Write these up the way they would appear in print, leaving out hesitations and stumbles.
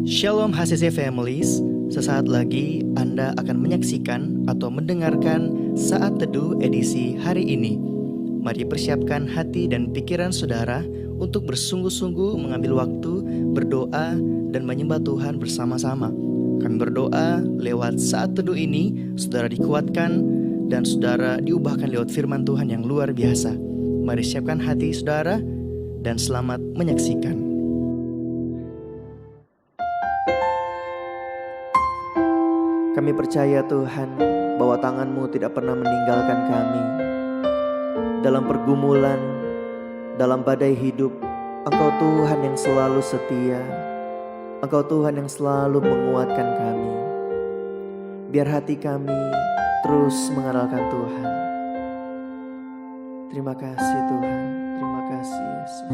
Shalom HCC Families, sesaat lagi Anda akan menyaksikan atau mendengarkan Saat Teduh edisi hari ini. Mari persiapkan hati dan pikiran saudara untuk bersungguh-sungguh mengambil waktu, berdoa, dan menyembah Tuhan bersama-sama. Kami berdoa lewat Saat Teduh ini, saudara dikuatkan dan saudara diubahkan lewat firman Tuhan yang luar biasa. Mari siapkan hati saudara dan selamat menyaksikan. Kami percaya Tuhan bahwa tangan-Mu tidak pernah meninggalkan kami. Dalam pergumulan, dalam badai hidup, Engkau Tuhan yang selalu setia. Engkau Tuhan yang selalu menguatkan kami. Biar hati kami terus mengandalkan Tuhan. Terima kasih Tuhan, terima kasih Yesus.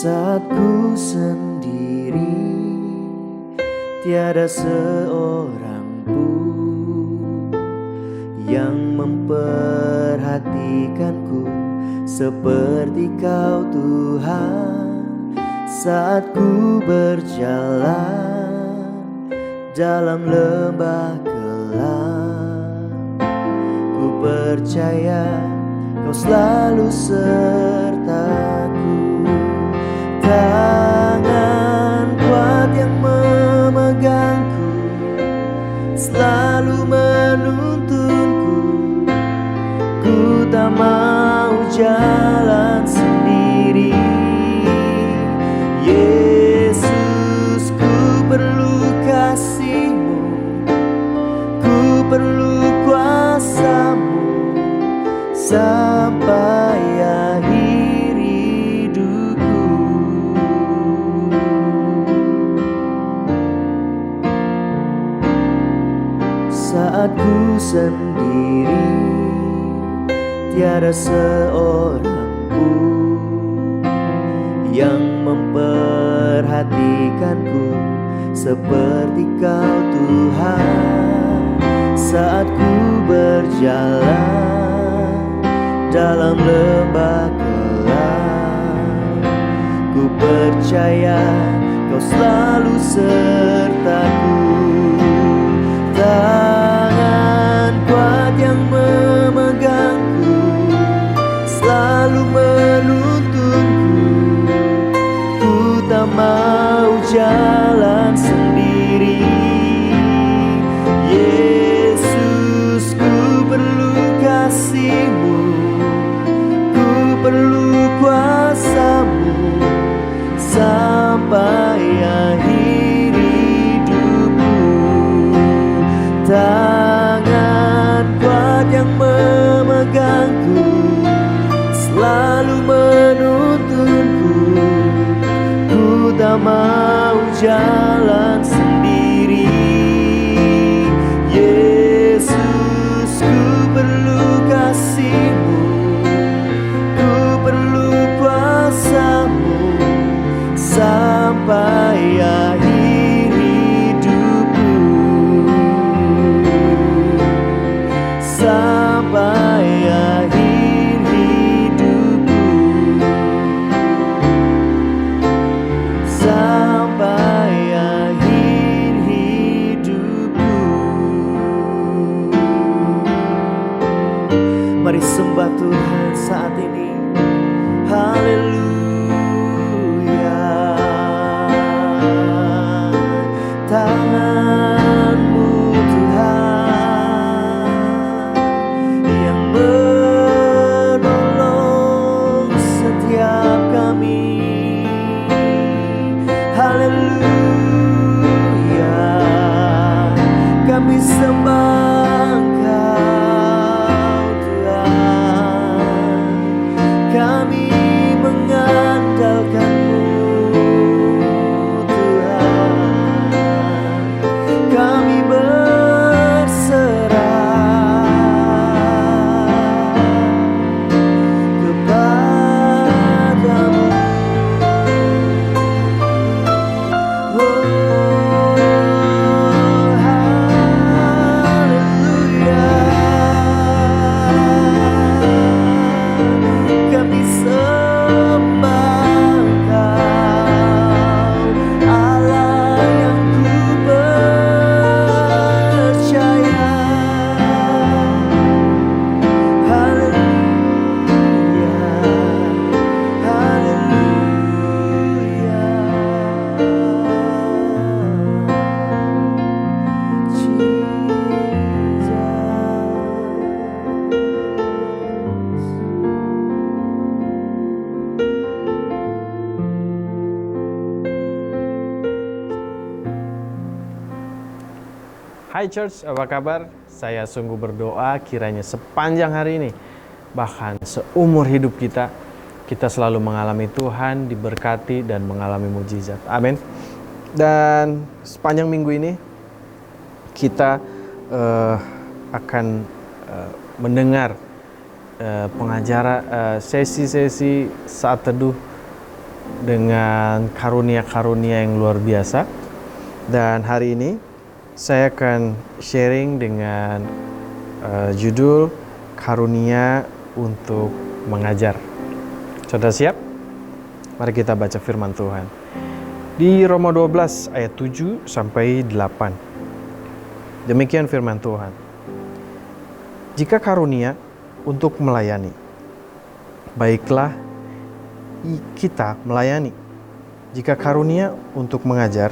Saat ku sendiri, tiada seorang pun yang memperhatikanku seperti Kau Tuhan. Saat ku berjalan dalam lembah gelap, ku percaya Kau selalu sertaku. Tangan kuat yang memegangku selalu menuntunku. Ku tak mau jalan sendiri. Yesus, ku perlu kasih-Mu, ku perlu kuasa-Mu sampai akhir hidupku. Saat ku sendiri, tiada seorang pun yang memperhatikanku seperti Kau Tuhan. Saat ku berjalan dalam lembah gelap, ku percaya Kau selalu sertaku. Tangan kuat yang memegangku selalu menuntunku. Ku tak mau jalan sendiri. Yesus, ku perlu kasih-Mu, ku perlu kuasa-Mu sampai akhir hidupku. Tangan kuat yang memegangku selalu menuntunku. Ku tak mau jalan sendiri. Yesus, ku perlu kasih-Mu, ku perlu kuasa-Mu sampai akhir hidupku. Sampai akhir hidupku. Sampai Hai Church, apa kabar? Saya sungguh berdoa kiranya sepanjang hari ini, bahkan seumur hidup kita, kita selalu mengalami Tuhan, diberkati dan mengalami mujizat. Amin. Dan sepanjang minggu ini, kita akan mendengar pengajaran sesi-sesi saat teduh dengan karunia-karunia yang luar biasa. Dan hari ini saya akan sharing dengan judul karunia untuk mengajar. Sudah siap? Mari kita baca firman Tuhan. Di Roma 12 ayat 7 sampai 8. Demikian firman Tuhan. Jika karunia untuk melayani, baiklah kita melayani. Jika karunia untuk mengajar,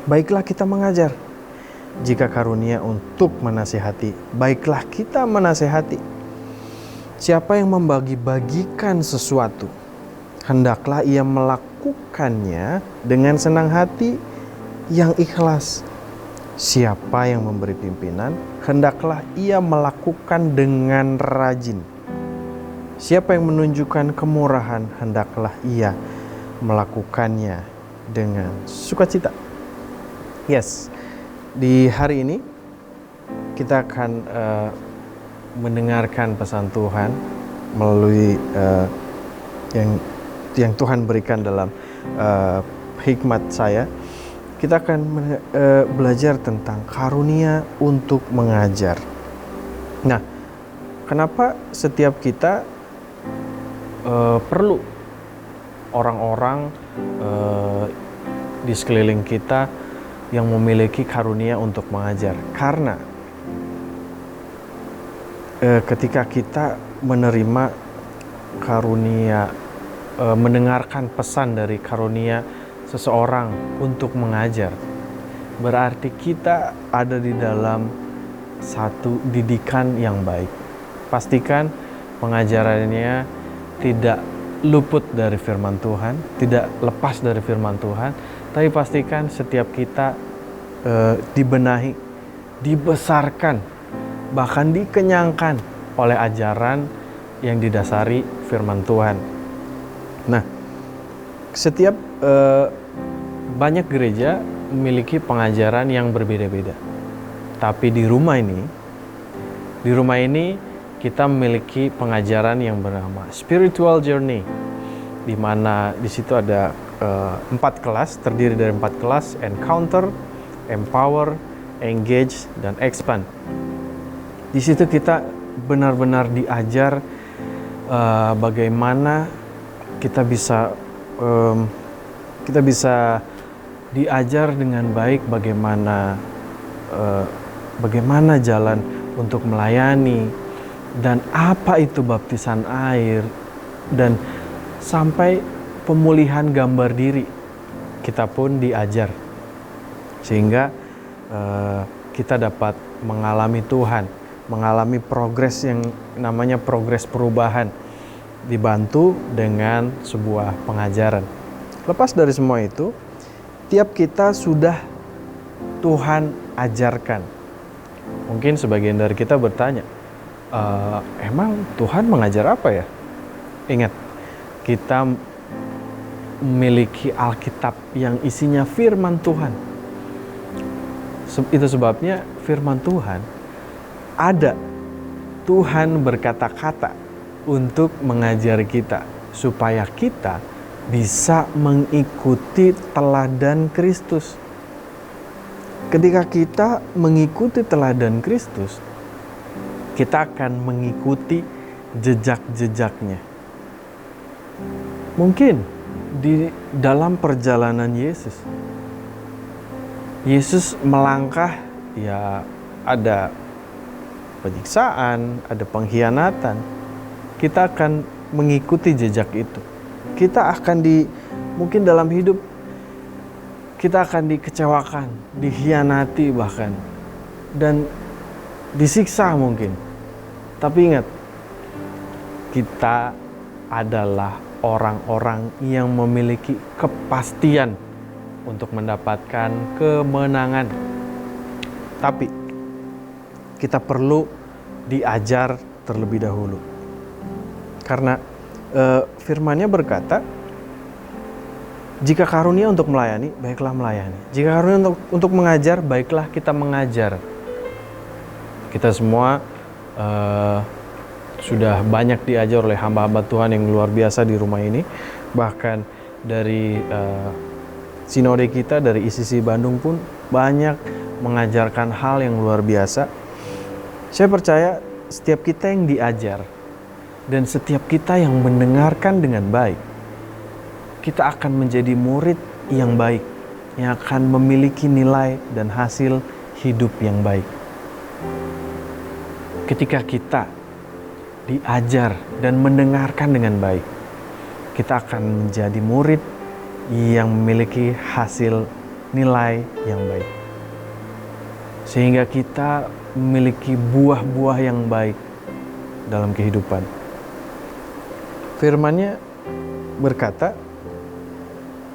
baiklah kita mengajar. Jika karunia untuk menasihati, baiklah kita menasihati. Siapa yang membagi-bagikan sesuatu, hendaklah ia melakukannya dengan senang hati yang ikhlas. Siapa yang memberi pimpinan, hendaklah ia melakukan dengan rajin. Siapa yang menunjukkan kemurahan, hendaklah ia melakukannya dengan sukacita. Yes, di hari ini kita akan mendengarkan pesan Tuhan melalui yang Tuhan berikan dalam hikmat saya. Kita akan belajar tentang karunia untuk mengajar. Nah, kenapa setiap kita perlu orang-orang di sekeliling kita yang memiliki karunia untuk mengajar? Karena ketika kita menerima karunia, mendengarkan pesan dari karunia seseorang untuk mengajar, berarti kita ada di dalam satu didikan yang baik. Pastikan pengajarannya tidak luput dari firman Tuhan, tidak lepas dari firman Tuhan, tapi pastikan setiap kita dibenahi, dibesarkan, bahkan dikenyangkan oleh ajaran yang didasari firman Tuhan. Nah, setiap banyak gereja memiliki pengajaran yang berbeda-beda. Tapi di rumah ini kita memiliki pengajaran yang bernama Spiritual Journey, di mana di situ ada 4 kelas, terdiri dari 4 kelas: Encounter, Empower, Engage, dan Expand. Di situ kita benar-benar diajar bagaimana kita bisa diajar dengan baik bagaimana jalan untuk melayani, dan apa itu baptisan air, dan sampai pemulihan gambar diri kita pun diajar, sehingga kita dapat mengalami Tuhan, mengalami progres yang namanya progres perubahan, dibantu dengan sebuah pengajaran. Lepas dari semua itu, tiap kita sudah Tuhan ajarkan. Mungkin sebagian dari kita bertanya, emang Tuhan mengajar apa ya? Ingat, kita memiliki Alkitab yang isinya firman Tuhan. Itu sebabnya firman Tuhan ada. Tuhan berkata-kata untuk mengajar kita, supaya kita bisa mengikuti teladan Kristus. Ketika kita mengikuti teladan Kristus, kita akan mengikuti jejak-jejaknya. Mungkin di dalam perjalanan Yesus melangkah, ya ada penyiksaan, ada pengkhianatan. Kita akan mengikuti jejak itu. Kita akan mungkin dalam hidup kita akan dikecewakan, dikhianati bahkan, dan disiksa mungkin. Tapi ingat, kita adalah orang-orang yang memiliki kepastian untuk mendapatkan kemenangan. Tapi kita perlu diajar terlebih dahulu. Karena firman-Nya berkata, jika karunia untuk melayani, baiklah melayani. Jika karunia untuk mengajar, baiklah kita mengajar. Kita semua sudah banyak diajar oleh hamba-hamba Tuhan yang luar biasa di rumah ini. Bahkan dari sinode kita, dari ICC Bandung pun banyak mengajarkan hal yang luar biasa. Saya percaya setiap kita yang diajar dan setiap kita yang mendengarkan dengan baik, kita akan menjadi murid yang baik, yang akan memiliki nilai dan hasil hidup yang baik. Ketika kita diajar dan mendengarkan dengan baik, kita akan menjadi murid yang memiliki hasil nilai yang baik. Sehingga kita memiliki buah-buah yang baik dalam kehidupan. Firman-Nya berkata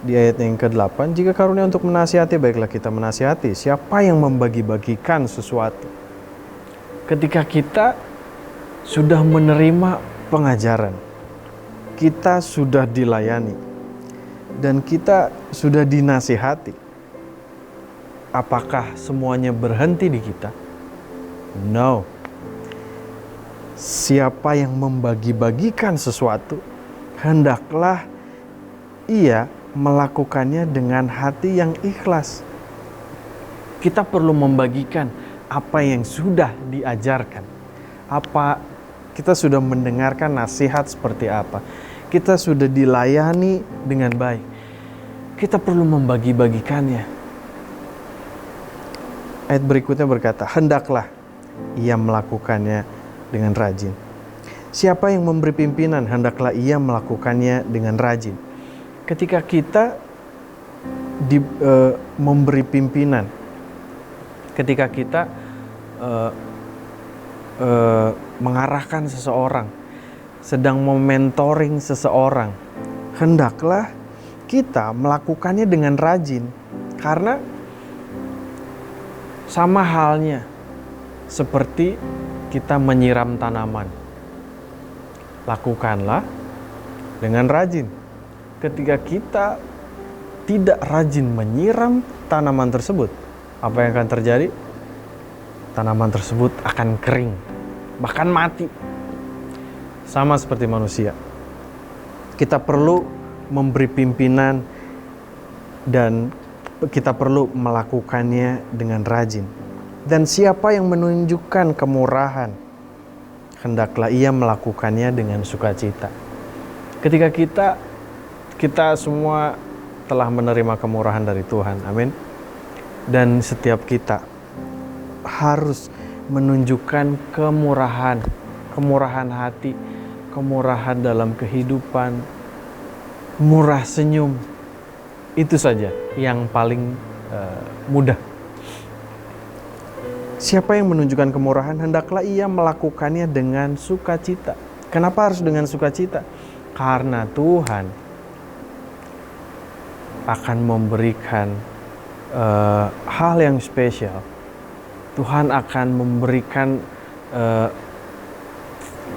di ayat yang ke-8, jika karunia untuk menasihati, baiklah kita menasihati. Siapa yang membagi-bagikan sesuatu? Ketika kita sudah menerima pengajaran, kita sudah dilayani, dan kita sudah dinasihati, apakah semuanya berhenti di kita? No. Siapa yang membagi-bagikan sesuatu, hendaklah ia melakukannya dengan hati yang ikhlas. Kita perlu membagikan apa yang sudah diajarkan. Kita sudah mendengarkan nasihat seperti apa. Kita sudah dilayani dengan baik. Kita perlu membagi-bagikannya. Ayat berikutnya berkata, hendaklah ia melakukannya dengan rajin. Siapa yang memberi pimpinan, hendaklah ia melakukannya dengan rajin. Ketika kita memberi pimpinan, ketika kita mengarahkan seseorang, sedang mementoring seseorang, hendaklah kita melakukannya dengan rajin. Karena sama halnya seperti kita menyiram tanaman. Lakukanlah dengan rajin. Ketika kita tidak rajin menyiram tanaman tersebut, apa yang akan terjadi? Tanaman tersebut akan kering, bahkan mati. Sama seperti manusia. Kita perlu memberi pimpinan dan kita perlu melakukannya dengan rajin. Dan siapa yang menunjukkan kemurahan, hendaklah ia melakukannya dengan sukacita. Ketika kita semua telah menerima kemurahan dari Tuhan, amin. Dan setiap kita harus menunjukkan kemurahan hati, kemurahan dalam kehidupan, murah senyum. Itu saja yang paling mudah. Siapa yang menunjukkan kemurahan, hendaklah ia melakukannya dengan sukacita. Kenapa harus dengan sukacita? Karena Tuhan akan memberikan hal yang spesial. Tuhan akan memberikan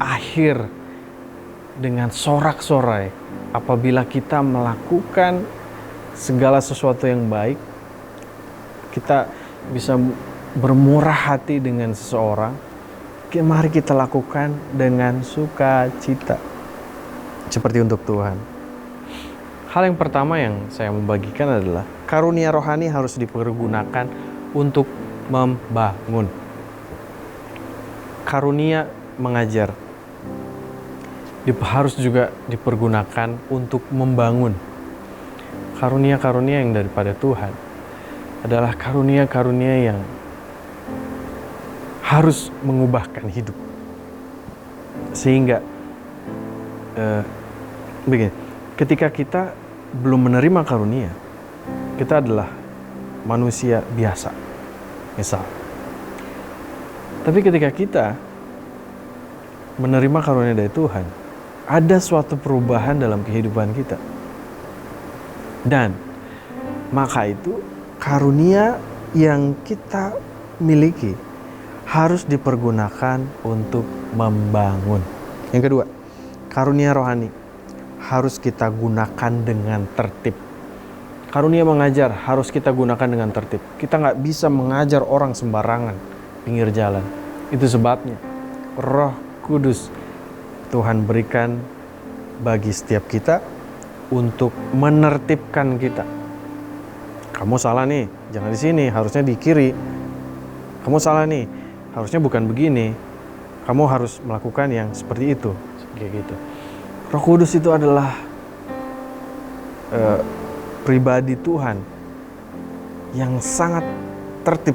akhir dengan sorak-sorai apabila kita melakukan segala sesuatu yang baik. Kita bisa bermurah hati dengan seseorang. Mari kita lakukan dengan sukacita, seperti untuk Tuhan. Hal yang pertama yang saya membagikan adalah karunia rohani harus dipergunakan untuk membangun. Karunia mengajar harus juga dipergunakan untuk membangun. Karunia-karunia yang daripada Tuhan adalah karunia-karunia yang harus mengubahkan hidup. Sehingga begini, ketika kita belum menerima karunia, kita adalah manusia biasa, misal. Tapi ketika kita menerima karunia dari Tuhan, ada suatu perubahan dalam kehidupan kita. Dan maka itu karunia yang kita miliki harus dipergunakan untuk membangun. Yang kedua, karunia rohani harus kita gunakan dengan tertib. Karunia mengajar harus kita gunakan dengan tertib. Kita nggak bisa mengajar orang sembarangan pinggir jalan. Itu sebabnya Roh Kudus Tuhan berikan bagi setiap kita untuk menertibkan kita. Kamu salah nih, jangan di sini, harusnya di kiri. Kamu salah nih, harusnya bukan begini. Kamu harus melakukan yang seperti itu, kayak gitu. Roh Kudus itu adalah pribadi Tuhan yang sangat tertib.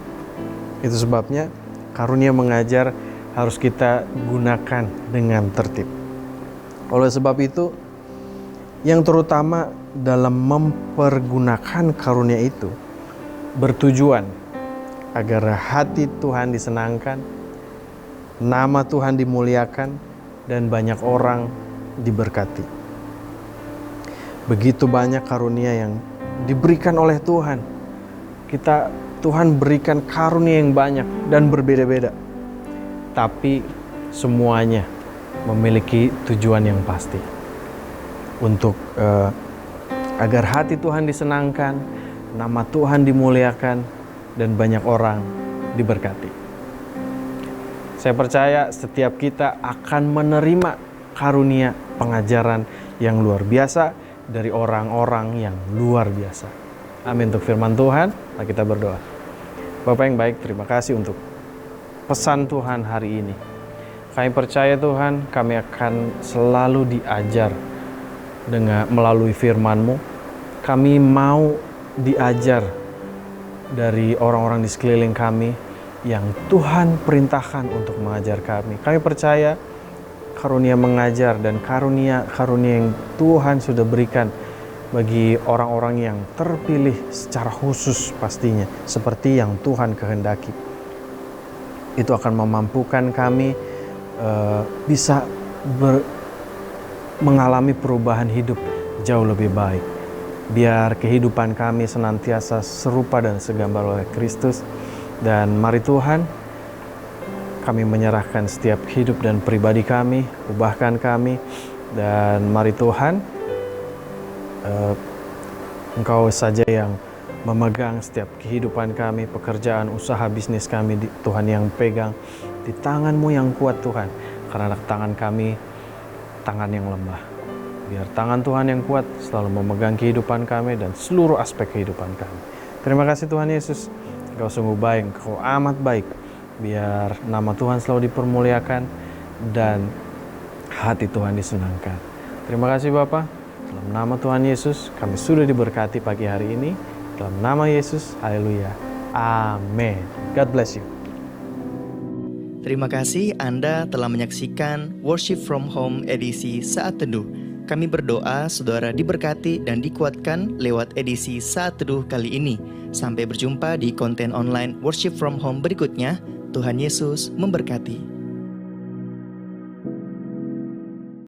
Itu sebabnya karunia mengajar harus kita gunakan dengan tertib. Oleh sebab itu, yang terutama dalam mempergunakan karunia itu bertujuan agar hati Tuhan disenangkan, nama Tuhan dimuliakan, dan banyak orang diberkati. Begitu banyak karunia yang diberikan oleh Tuhan. Tuhan berikan karunia yang banyak dan berbeda-beda. Tapi semuanya memiliki tujuan yang pasti. Untuk agar hati Tuhan disenangkan, nama Tuhan dimuliakan, dan banyak orang diberkati. Saya percaya setiap kita akan menerima karunia pengajaran yang luar biasa dari orang-orang yang luar biasa. Amin. Untuk firman Tuhan, mari kita berdoa. Bapak yang baik, terima kasih untuk pesan Tuhan hari ini. Kami percaya Tuhan, kami akan selalu diajar melalui firman-Mu. Kami mau diajar dari orang-orang di sekeliling kami yang Tuhan perintahkan untuk mengajar kami. Kami percaya karunia mengajar dan karunia yang Tuhan sudah berikan bagi orang-orang yang terpilih secara khusus pastinya, seperti yang Tuhan kehendaki. Itu akan memampukan kami bisa mengalami perubahan hidup jauh lebih baik. Biar kehidupan kami senantiasa serupa dan segambar oleh Kristus. Dan mari Tuhan, kami menyerahkan setiap hidup dan pribadi kami, ubahkan kami, dan mari Tuhan, Engkau saja yang memegang setiap kehidupan kami, pekerjaan, usaha, bisnis kami, Tuhan yang pegang di tangan-Mu yang kuat Tuhan, karena tangan kami, tangan yang lemah. Biar tangan Tuhan yang kuat selalu memegang kehidupan kami dan seluruh aspek kehidupan kami. Terima kasih Tuhan Yesus, Engkau sungguh baik, Engkau amat baik. Biar nama Tuhan selalu dipermuliakan dan hati Tuhan disenangkan. Terima kasih Bapa. Dalam nama Tuhan Yesus, kami sudah diberkati pagi hari ini. Dalam nama Yesus, haleluya. Amin. God bless you. Terima kasih Anda telah menyaksikan Worship from Home edisi Saat Teduh. Kami berdoa saudara diberkati dan dikuatkan lewat edisi Saat Teduh kali ini. Sampai berjumpa di konten online Worship from Home berikutnya. Tuhan Yesus memberkati.